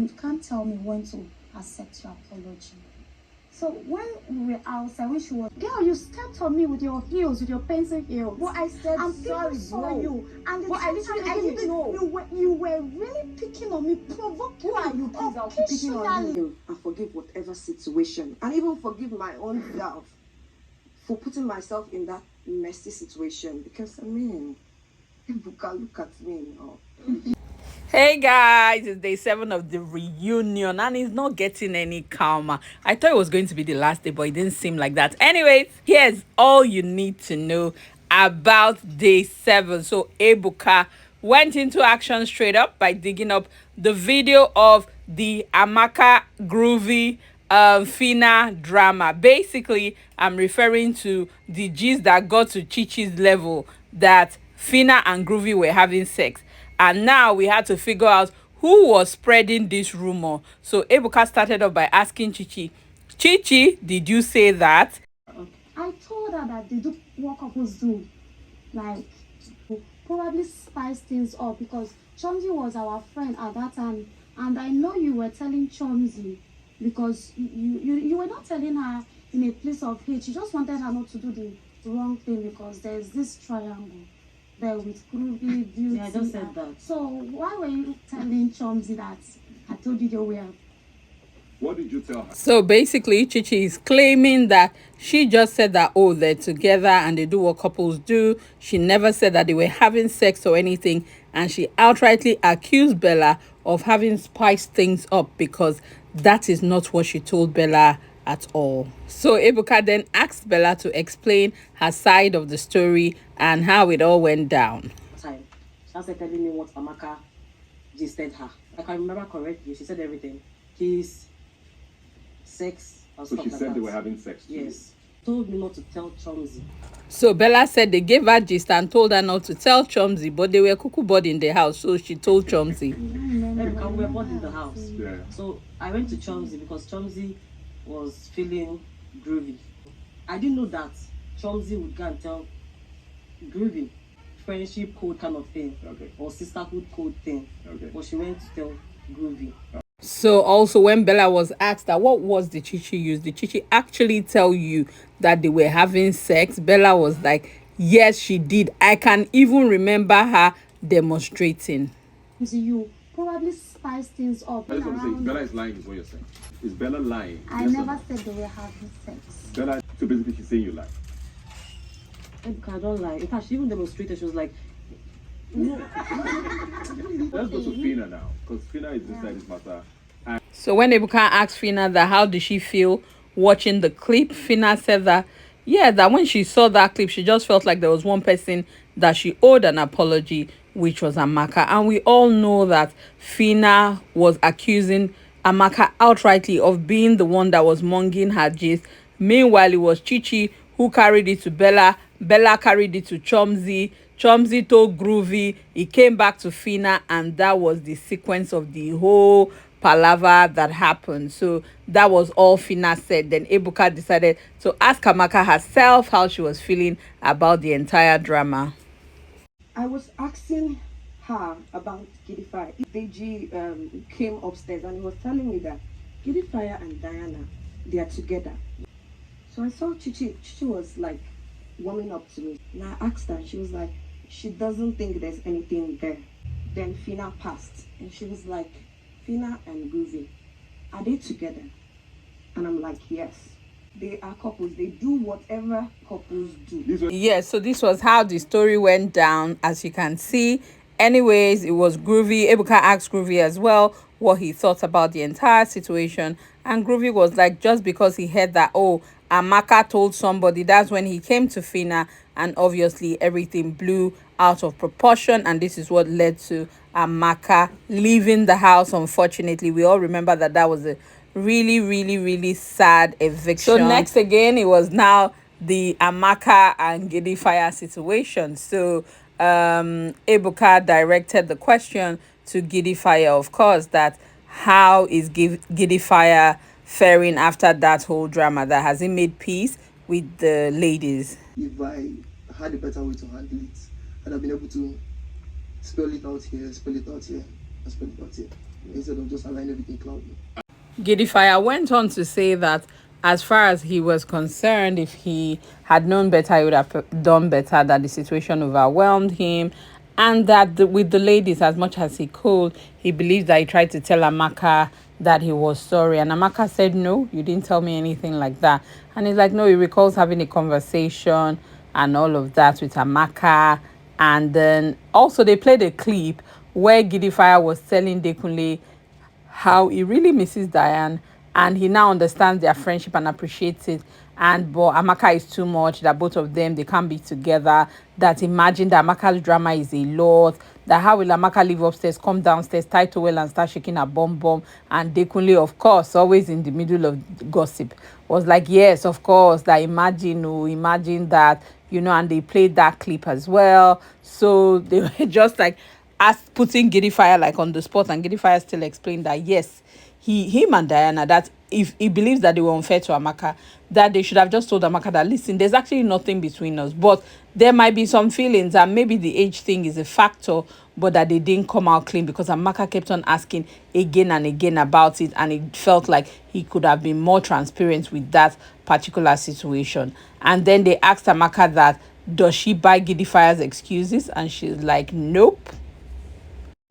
You can't tell me when to accept your apology. So when we were outside, when she was, girl, you stepped on me with your heels, with your pencil heels. But I said and sorry, saw you. And but I didn't know. You were really picking on me, provoking. Who are you, please? I'll keep picking on you. I forgive whatever situation, and even forgive my own self for putting myself in that messy situation. Because I mean, Ibuka, look at me now. Hey guys, it's day 7 of the reunion and it's not getting any calmer. I thought it was going to be the last day, but it didn't seem like that. Anyways, here's all you need to know about day 7. So Ebuka went into action straight up by digging up the video of the Amaka groovy Phyna drama. Basically, I'm referring to the gist that got to Chichi's level that Phyna and Groovy were having sex. And now we had to figure out who was spreading this rumor. So Ebuka started off by asking Chichi, Chichi, did you say that? I told her that they do what couples do. Like, probably spice things up because Chomzi was our friend at that time. And I know you were telling Chomzi because you were not telling her in a place of hate. You just wanted her not to do the wrong thing because there's this triangle there with groovy, beauty. Yeah, I just said that. So why were you telling Chomzi that I told you they were? What did you tell her? So basically, Chichi is claiming that she just said that, oh, they're together and they do what couples do. She never said that they were having sex or anything. And she outrightly accused Bella of having spiced things up because that is not what she told Bella at all. So Ebuka then asked Bella to explain her side of the story and how it all went down. Time. She started telling me what Amaka gisted her. I can remember correctly. She said everything. Kiss, sex, and So stuff she like said that. they were having sex too. Yes. Told me not to tell Chomzi. So Bella said they gave her gist and told her not to tell Chomzi, but they were cuckoo board in the house, so she told Chomzi. Ebuka, we were both in the house. Yeah. So I went to Chomzi because Chomzi was feeling groovy. I didn't know that Chomzi would go and tell groovy, friendship code kind of thing, Okay. or sisterhood code thing. Okay. But she went to tell groovy. So also when Bella was asked that what was the Chichi use, did Chichi actually tell you that they were having sex? Bella was like, yes, she did. I can even remember her demonstrating. You probably spice things up. That's what I'm saying. Bella is lying, is what you're saying. Is Bella lying? I Yes or never no? said they were having sex. Bella, so basically she's saying you lie. Ebuka, I don't lie. In fact, she even demonstrated. She was like, no. Let's go to Phyna now, because Phyna is inside this matter. So when Ebuka asked Phyna that how did she feel watching the clip, Phyna said that, yeah, that when she saw that clip, she just felt like there was one person that she owed an apology, which was Amaka. And we all know that Phyna was accusing Amaka outrightly of being the one that was monging her gist. Meanwhile, it was Chichi who carried it to Bella. Bella carried it to Chomzi. Chomzi told Groovy. It came back to Phyna, and that was the sequence of the whole palaver that happened. So that was all Phyna said. Then Ebuka decided to ask Amaka herself how she was feeling about the entire drama. I was asking her about Gidifia. Deji came upstairs and he was telling me that Gidifia and Diana, they are together. So I saw Chichi. Chichi was like warming up to me. And I asked her, she was like, she doesn't think there's anything there. Then Phyna passed and she was like, Phyna and Groovy, are they together? And I'm like, yes. They are couples. They do whatever couples do. Yes, so this was how the story went down, as you can see. Anyways, it was Groovy. Ebuka asked Groovy as well what he thought about the entire situation. And Groovy was like, just because he heard that, oh, Amaka told somebody, that's when he came to Phyna. And obviously, everything blew out of proportion. And this is what led to Amaka leaving the house. Unfortunately, we all remember that that was a really sad eviction. So next again, it was now the Amaka and Gidifia situation. So Ebuka directed the question to Gidifia, of course, that how is Gidifia faring after that whole drama? That has he made peace with the ladies? If I had a better way to handle it, I'd have been able to spell it out here, spell it out here, and spell it out here. instead of just allowing everything cloud me. Gidifia went on to say that as far as he was concerned, if he had known better, he would have done better, that the situation overwhelmed him, and that with the ladies, as much as he could, he believes that he tried to tell Amaka that he was sorry. And Amaka said, no, you didn't tell me anything like that. And he's like, no, he recalls having a conversation and all of that with Amaka. And then also they played a clip where Gidifia was telling Dekunle how he really misses Diane, and he now understands their friendship and appreciates it. And but Amaka is too much, that both of them, they can't be together. That imagine that Amaka's drama is a lot. That how will Amaka live upstairs, come downstairs, tie towel and start shaking her bum bum? And Dekunle, of course, always in the middle of gossip, was like, yes, of course, that imagine, oh, imagine that, and they played that clip as well. So they were just like, as putting Gidifia like on the spot, and Gidifia still explained that yes, him and Diana, that if he believes that they were unfair to Amaka, that they should have just told Amaka that, listen, there's actually nothing between us, but there might be some feelings, and maybe the age thing is a factor, but that they didn't come out clean because Amaka kept on asking again and again about it, and it felt like he could have been more transparent with that particular situation. And then they asked Amaka that, does she buy Gidifia's excuses? And she's like, nope.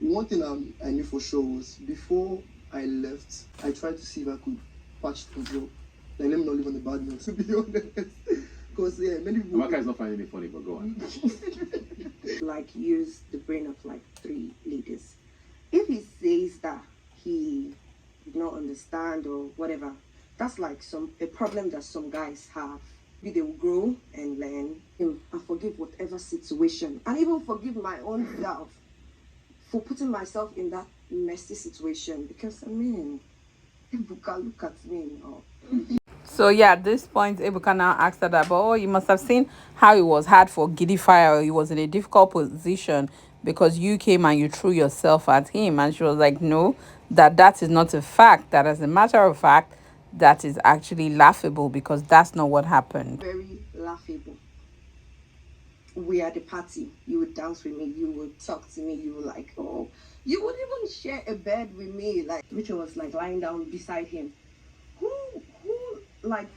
One thing I knew for sure was before I left, I tried to see if I could patch things up. Like, let me not live on the bad note, to be honest. Because, yeah, many people... Amaka is not finding it funny, but go on. Like, use the brain of, like, 3 ladies. If he says that he did not understand or whatever, that's like a problem that some guys have. Maybe they will grow and learn and forgive whatever situation. And even forgive my own self for putting myself in that messy situation, because Ebuka, look at me now. So yeah, at this point, Ebuka now asked her that, but oh, you must have seen how it was hard for Gidifia. He was in a difficult position because you came and you threw yourself at him. And she was like, no, that is not a fact. That as a matter of fact, that is actually laughable because that's not what happened. Very laughable. We are at the party, you would dance with me, you would talk to me, you were like, oh, you would even share a bed with me. Like, Richard was like lying down beside him. Who like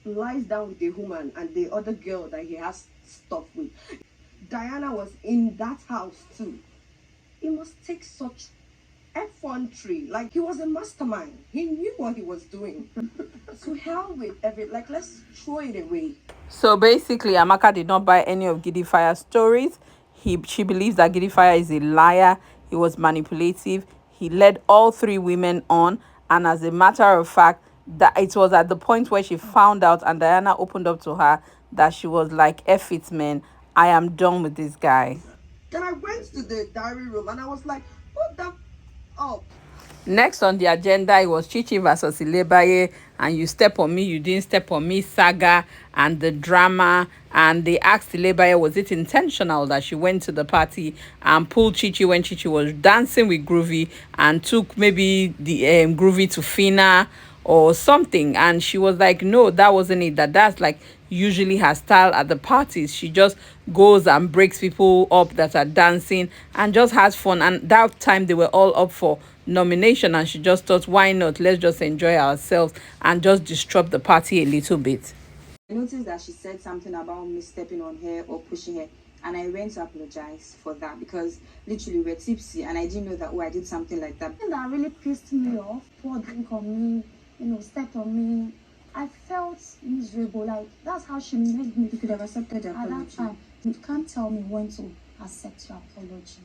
lies down with a woman and the other girl that he has stuff with? Diana was in that house too. He must take such effrontery. Like, he was a mastermind. He knew what he was doing. So hell with like, let's throw it away. So basically, Amaka did not buy any of Gidifia's stories. She believes that Gidifia is a liar. He was manipulative. He led all 3 women on. And as a matter of fact, that it was at the point where she found out and Diana opened up to her that she was like, F it, man. I am done with this guy. Then I went to the diary room and I was like, what the up? Next on the agenda, it was Chichi versus Ilebaye, and you step on me, you didn't step on me saga, and the drama. And they asked Ilebaye, was it intentional that she went to the party and pulled Chichi when Chichi was dancing with Groovy and took maybe the Groovy to Phyna or something? And she was like, no, that wasn't it. That's like usually her style at the parties. She just goes and breaks people up that are dancing and just has fun. And that time they were all up for nomination, and she just thought, why not, let's just enjoy ourselves and just disrupt the party a little bit. I noticed that she said something about me stepping on her or pushing her, and I went to apologize for that because literally we're tipsy and I didn't know that, oh, I did something like that. Thing that really pissed me off, poured drink on me, stepped on me. I felt miserable. Like, that's how she made me. You could have accepted the apology. At that time, you can't tell me when to accept your apology.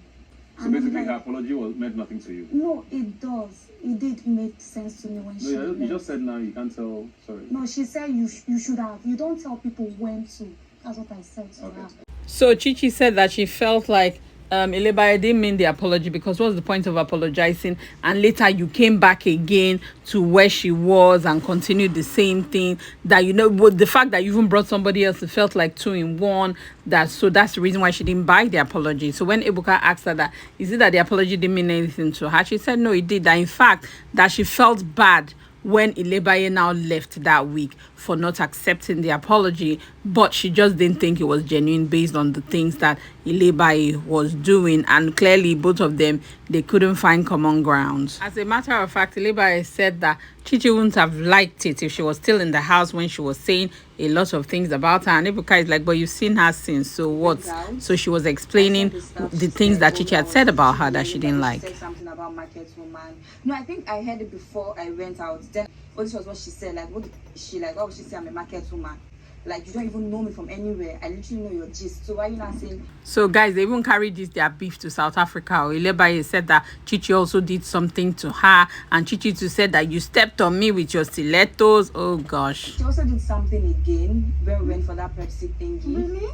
So basically, her apology meant nothing to you? No, it does. It did make sense to me when she you just said now you can't tell. Sorry. No, she said you should have. You don't tell people when to. That's what I said to her. So Chichi said that she felt like Ilebaye didn't mean the apology because what's the point of apologizing? And later you came back again to where she was and continued the same thing. That, with the fact that you even brought somebody else, it felt like 2 in 1. That's the reason why she didn't buy the apology. So when Ebuka asked her that, is it that the apology didn't mean anything to her? She said no, it did. That in fact, that she felt bad when Ilebaye now left that week for not accepting the apology, but she just didn't think it was genuine based on the things that Ilebaye was doing, and clearly both of them, they couldn't find common ground. As a matter of fact, Ilebaye said that Chichi wouldn't have liked it if she was still in the house when she was saying a lot of things about her, and Ebuka is like, but you've seen her since, so what? So she was explaining the things that Chichi had said about her that she didn't like. Said something about market woman. No, I think I heard it before I went out. Then this was what she said. Like, what would she say? I'm a market woman. Like, you don't even know me from anywhere. I literally know your gist. So why are you not saying? So guys, they even carried their beef to South Africa. Ilebaye said that Chichi also did something to her, and Chichi too said that you stepped on me with your stilettos. Oh gosh. She also did something again when we went for that Pepsi thingy. Really?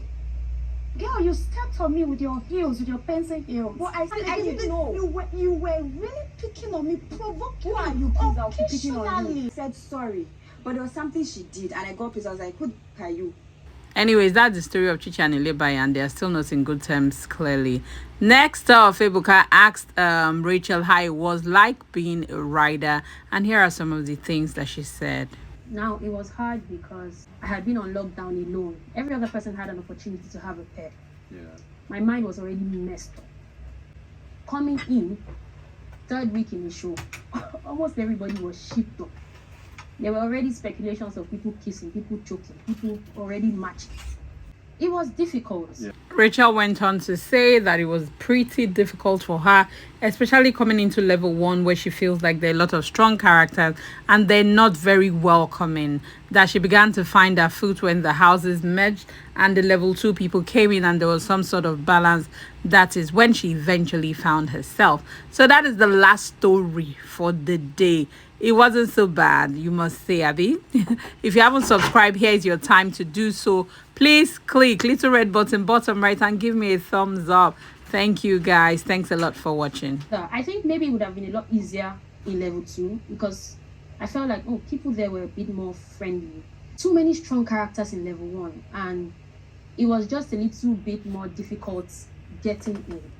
Girl, you stepped on me with your heels, with your pencil heels. But I didn't know. You were really picking on me, provoking Who are me you, please? I'll keep picking on you. occasionally. I said sorry. But there was something she did, and I got pissed. I was like, who are you? Anyways, that's the story of Chichi and Ilebaye, and they're still not in good terms, clearly. Next up, Ebuka asked Rachel how it was like being a rider, and here are some of the things that she said. Now, it was hard because I had been on lockdown alone. Every other person had an opportunity to have a pet. Yeah. My mind was already messed up. Coming in, third week in the show, almost everybody was shipped up. There were already speculations of people kissing, people choking, people already matching. It was difficult. Yeah. Rachel went on to say that it was pretty difficult for her, especially coming into level 1 where she feels like there are a lot of strong characters and they're not very welcoming. That she began to find her foot when the houses merged and the level 2 people came in and there was some sort of balance. That is when she eventually found herself. So that is the last story for the day. It wasn't so bad, you must say, Abby. If you haven't subscribed, here is your time to do so. Please click little red button bottom right and give me a thumbs up. Thank you guys. Thanks a lot for watching. I think maybe it would have been a lot easier in level 2 because I felt like, people there were a bit more friendly. Too many strong characters in level 1, and it was just a little bit more difficult getting in.